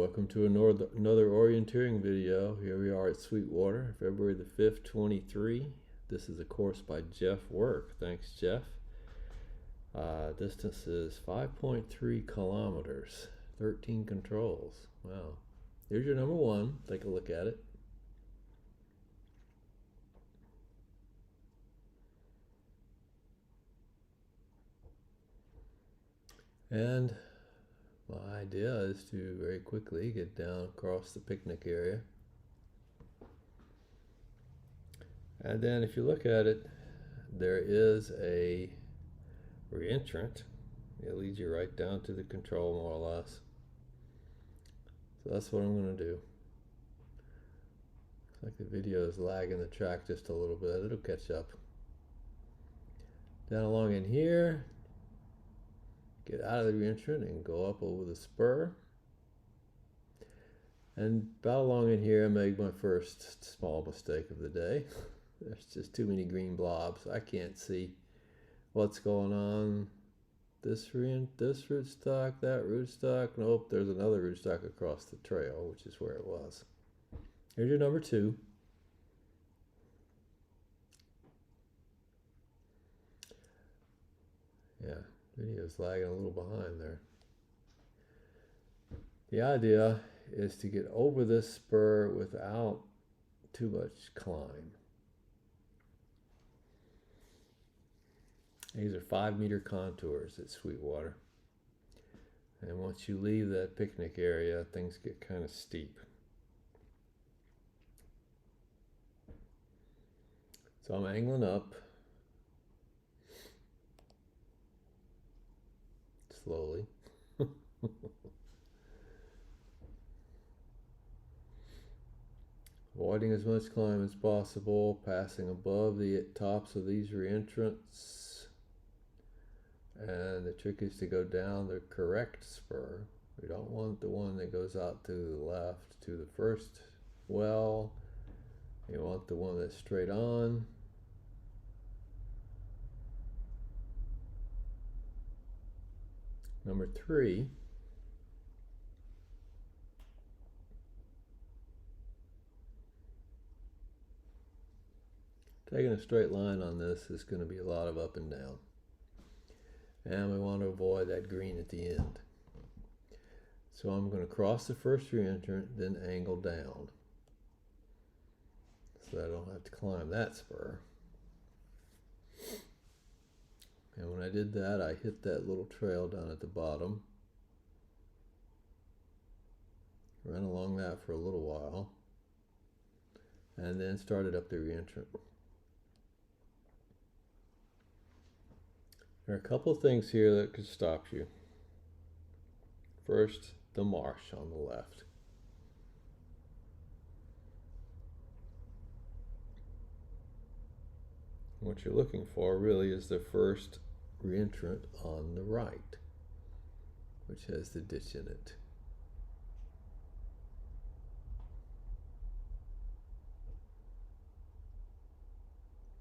welcome to another orienteering video. Here we are at Sweetwater, February the 5th, 23. This is a course by Geoff Work. Thanks, Geoff. Distance is 5.3 kilometers, 13 controls. Wow. Here's your number one. Take a look at it. And my idea is to very quickly get down across the picnic area. And then if you look at it, there is a reentrant. It leads you right down to the control, more or less. So that's what I'm going to do. Looks like the video is lagging the track just a little bit. It'll catch up. Down along in here, get out of the reentrant and go up over the spur. And about along in here, I made my first small mistake of the day. There's just too many green blobs. I can't see what's going on. This rootstock, that rootstock. Nope, there's another rootstock across the trail, which is where it was. Here's your number two. Yeah. Video's lagging a little behind there. The idea is to get over this spur without too much climb. These are 5-meter contours at Sweetwater. And once you leave that picnic area, things get kind of steep. So I'm angling up. Slowly. Avoiding as much climb as possible, passing above the tops of these reentrants. And the trick is to go down the correct spur. We don't want the one that goes out to the left to the first well. You want the one that's straight on. Number three, taking a straight line on this is going to be a lot of up and down. And we want to avoid that green at the end. So I'm going to cross the first reentrant, then angle down. So I don't have to climb that spur. And when I did that, I hit that little trail down at the bottom. Ran along that for a little while. And then started up the reentrant. There are a couple of things here that could stop you. First, the marsh on the left. What you're looking for really is the first reentrant on the right, which has the ditch in it.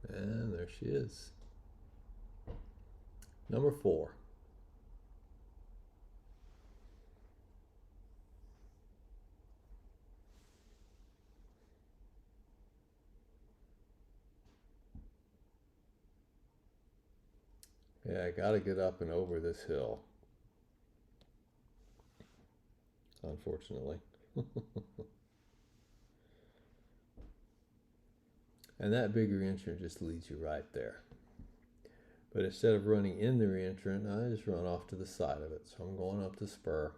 And there she is. Number four. Yeah, I gotta get up and over this hill. Unfortunately. And that big reentrant just leads you right there. But instead of running in the reentrant, I just run off to the side of it. So I'm going up the spur.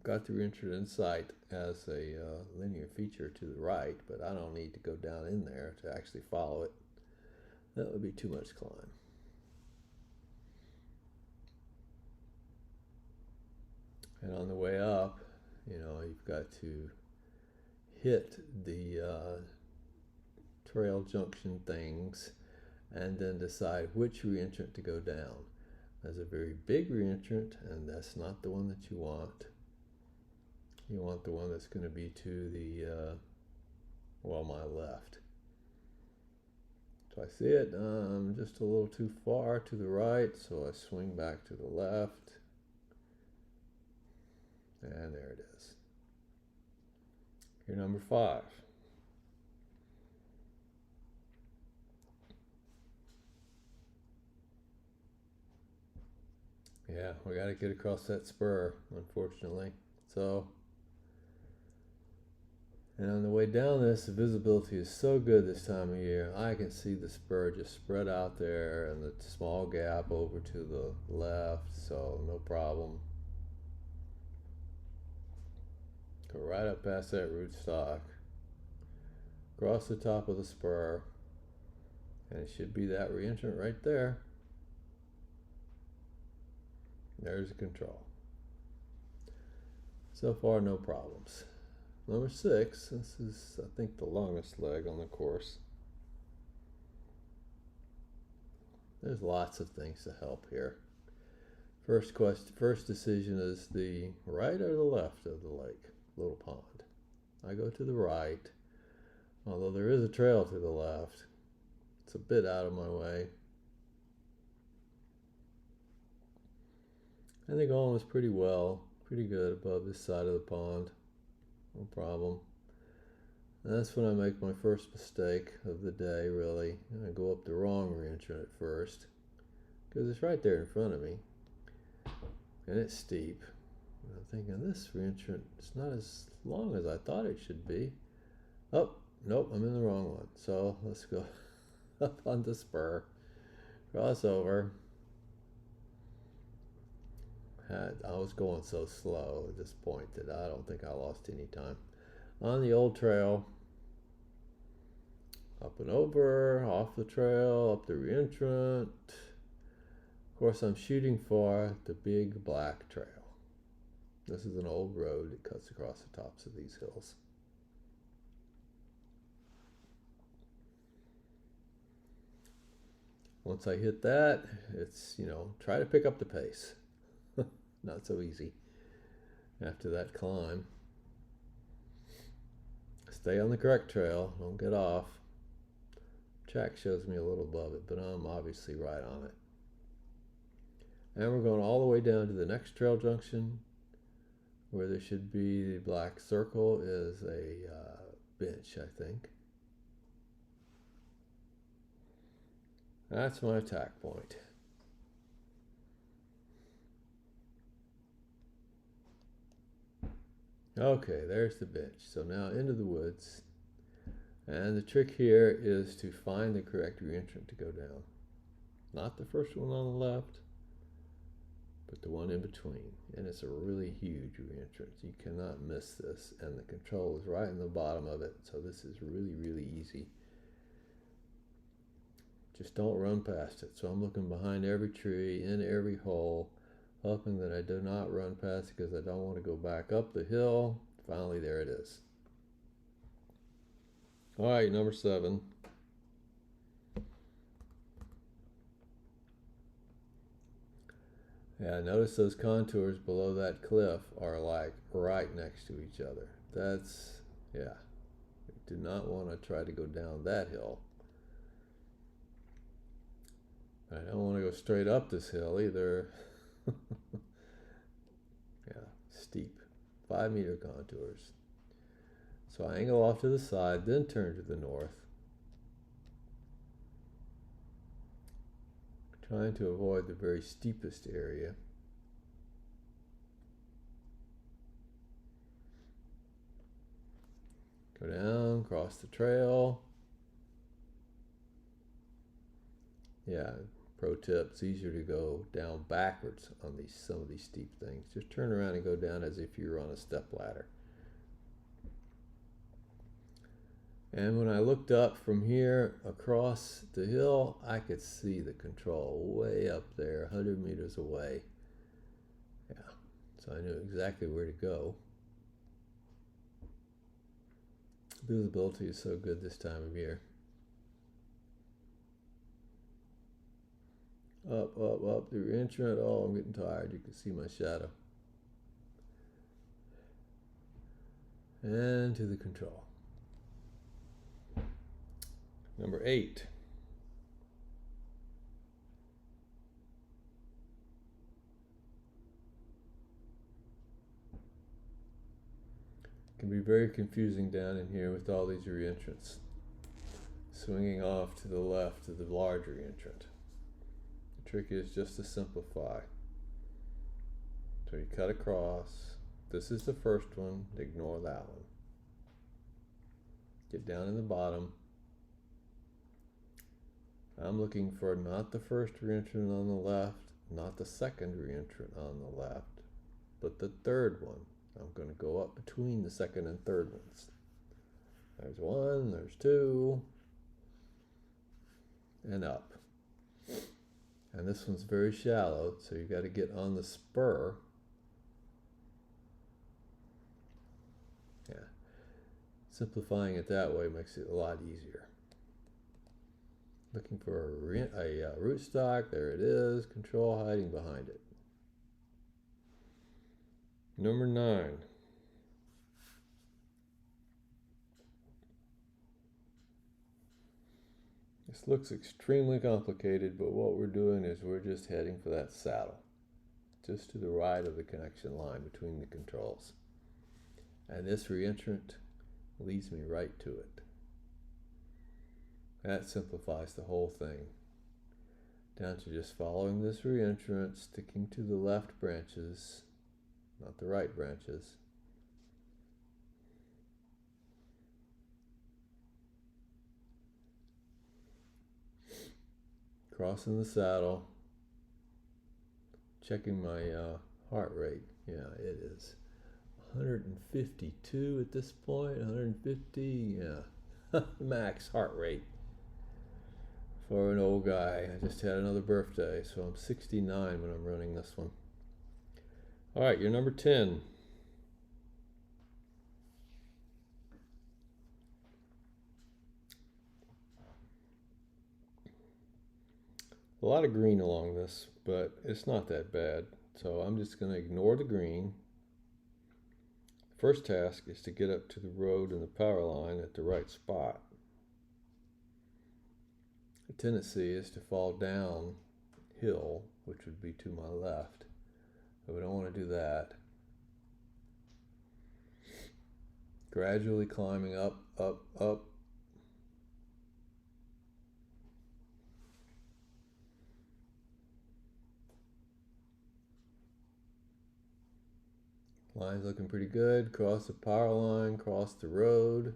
Got the reentrant in sight as a linear feature to the right, but I don't need to go down in there to actually follow it. That would be too much climb. And on the way up, you've got to hit the trail junction things and then decide which reentrant to go down. There's a very big reentrant, and that's not the one that you want. You want the one that's going to be to the, my left. So I see it, just a little too far to the right, so I swing back to the left. And there it is. Here, number 5. Yeah, we got to get across that spur, unfortunately. So, and on the way down this, the visibility is so good this time of year. I can see the spur just spread out there and the small gap over to the left, so no problem. Go right up past that rootstock, across the top of the spur, and it should be that reentrant right there. There's the control. So far, no problems. Number 6, this is, I think, the longest leg on the course. There's lots of things to help here. First decision is the right or the left of the lake, little pond. I go to the right, although there is a trail to the left. It's a bit out of my way. I think all was pretty well, pretty good above this side of the pond. No problem. And that's when I make my first mistake of the day, really. I go up the wrong reentrant at first, because it's right there in front of me. And it's steep. And I'm thinking, this reentrant is not as long as I thought it should be. Oh, nope, I'm in the wrong one. So let's go up on the spur, cross over. I was going so slow at this point that I don't think I lost any time. On the old trail, up and over, off the trail, up the reentrant. Of course, I'm shooting for the big black trail. This is an old road that cuts across the tops of these hills. Once I hit that, it's, try to pick up the pace. Not so easy after that climb. Stay on the correct trail, don't get off. Track shows me a little above it, but I'm obviously right on it. And we're going all the way down to the next trail junction, where there should be the black circle is a bench, I think. That's my attack point. Okay, there's the bench. So now into the woods. And the trick here is to find the correct reentrant to go down. Not the first one on the left, but the one in between. And it's a really huge reentrant. You cannot miss this. And the control is right in the bottom of it. So this is really, really easy. Just don't run past it. So I'm looking behind every tree, in every hole, hoping that I do not run past it because I don't want to go back up the hill. Finally, there it is. All right, number 7. Yeah, notice those contours below that cliff are like right next to each other. That's, yeah, do not want to try to go down that hill. I don't want to go straight up this hill either. Yeah, steep, 5-meter contours. So I angle off to the side, then turn to the north, trying to avoid the very steepest area. Go down, cross the trail. Yeah, pro tip, it's easier to go down backwards on some of these steep things. Just turn around and go down as if you were on a step ladder. And when I looked up from here across the hill, I could see the control way up there, 100 meters away. Yeah, so I knew exactly where to go. Visibility is so good this time of year. Up, the reentrant. Oh, I'm getting tired. You can see my shadow. And to the control. Number 8. It can be very confusing down in here with all these reentrants. Swinging off to the left of the large reentrant. The trick is just to simplify. So you cut across. This is the first one, ignore that one. Get down in the bottom. I'm looking for not the first reentrant on the left, not the second reentrant on the left, but the third one. I'm going to go up between the second and third ones. There's one, there's two, and up. And this one's very shallow, so you got to get on the spur. Yeah. Simplifying it that way makes it a lot easier. Looking for a rootstock. There it is. Control hiding behind it. Number 9. This looks extremely complicated, but what we're doing is we're just heading for that saddle, just to the right of the connection line between the controls. And this reentrant leads me right to it. That simplifies the whole thing. Down to just following this reentrant, sticking to the left branches, not the right branches. Crossing the saddle, checking my heart rate. Yeah, it is 152 at this point, 150, yeah, max heart rate. For an old guy. I just had another birthday, so I'm 69 when I'm running this one. All right, you're number 10. A lot of green along this, but it's not that bad. So I'm just going to ignore the green. First task is to get up to the road and the power line at the right spot. The tendency is to fall down hill, which would be to my left, but we don't want to do that. Gradually climbing up, up, up. Line's looking pretty good. Cross the power line, cross the road.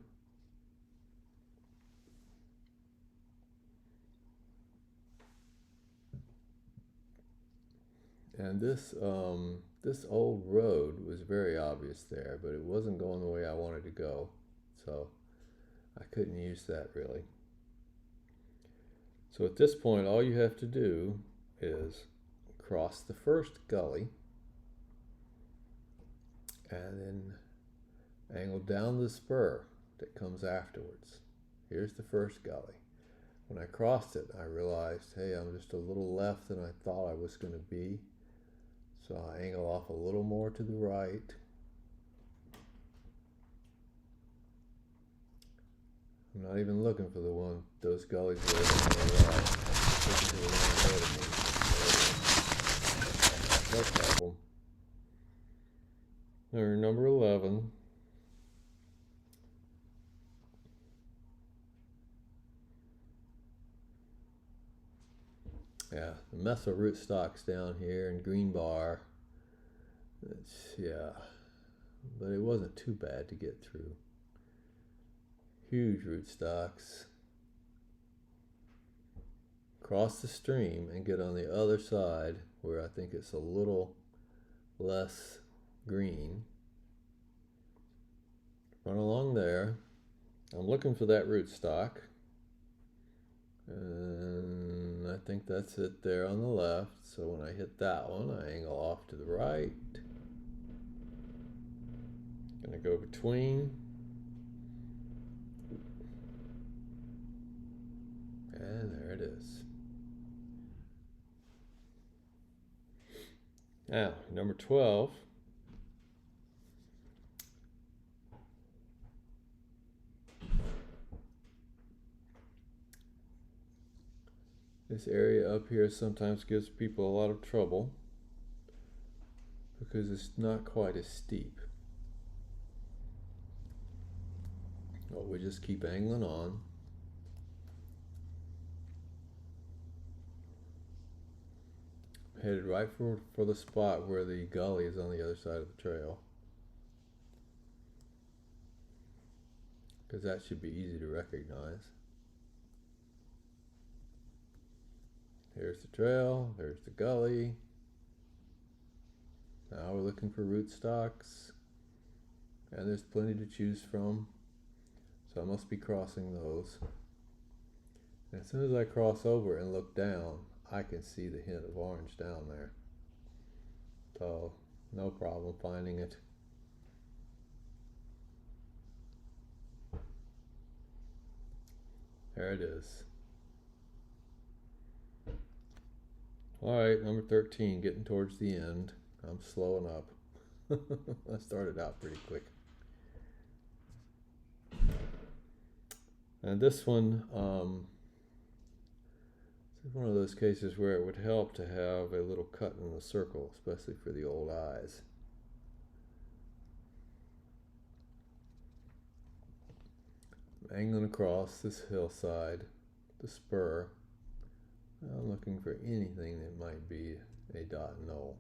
And this old road was very obvious there, but it wasn't going the way I wanted to go, so I couldn't use that really. So at this point, all you have to do is cross the first gully and then angle down the spur that comes afterwards. Here's the first gully. When I crossed it, I realized, hey, I'm just a little left than I thought I was going to be. So I angle off a little more to the right. I'm not even looking for those gullies that are on the right. Looking to the one ahead of me. No problem. There, number 11. Yeah, the methyl rootstocks down here and green bar. Yeah, but it wasn't too bad to get through. Huge rootstocks. Cross the stream and get on the other side where I think it's a little less green. Run along there. I'm looking for that rootstock. And I think that's it there on the left. So when I hit that one, I angle off to the right. Gonna go between. And there it is. Now, number 12. This area up here sometimes gives people a lot of trouble because it's not quite as steep. But we just keep angling on. Headed right for the spot where the gully is on the other side of the trail, because that should be easy to recognize. Here's the trail, there's the gully. Now we're looking for rootstocks, and there's plenty to choose from, so I must be crossing those. And as soon as I cross over and look down, I can see the hint of orange down there. So, no problem finding it. There it is. Alright, number 13, getting towards the end. I'm slowing up. I started out pretty quick. And this one, it's one of those cases where it would help to have a little cut in the circle, especially for the old eyes. I'm angling across this hillside, the spur. I'm looking for anything that might be a dot knoll.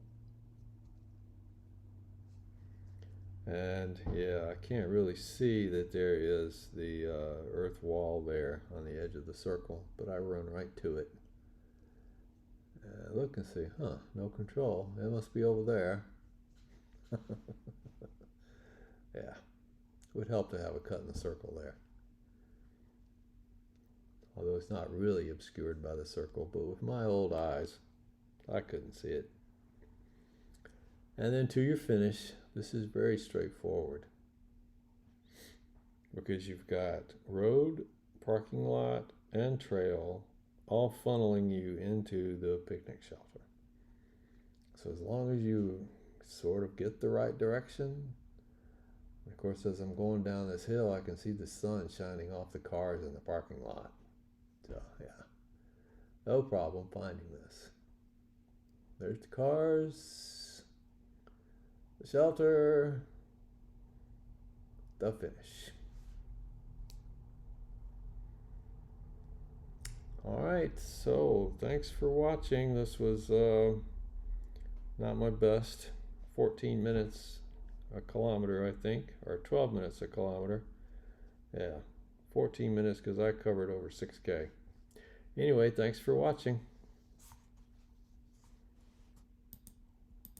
And yeah, I can't really see that there is the earth wall there on the edge of the circle, but I run right to it. Look and see, no control. It must be over there. Yeah, it would help to have a cut in the circle there. Although it's not really obscured by the circle, but with my old eyes, I couldn't see it. And then to your finish, this is very straightforward, because you've got road, parking lot, and trail all funneling you into the picnic shelter. So as long as you sort of get the right direction, of course as I'm going down this hill I can see the sun shining off the cars in the parking lot. So yeah, no problem finding this. There's the cars, the shelter, the finish. Alright, so thanks for watching. This was not my best. 14 minutes a kilometer, I think, or 12 minutes a kilometer. Yeah, 14 minutes because I covered over 6K. Anyway, thanks for watching.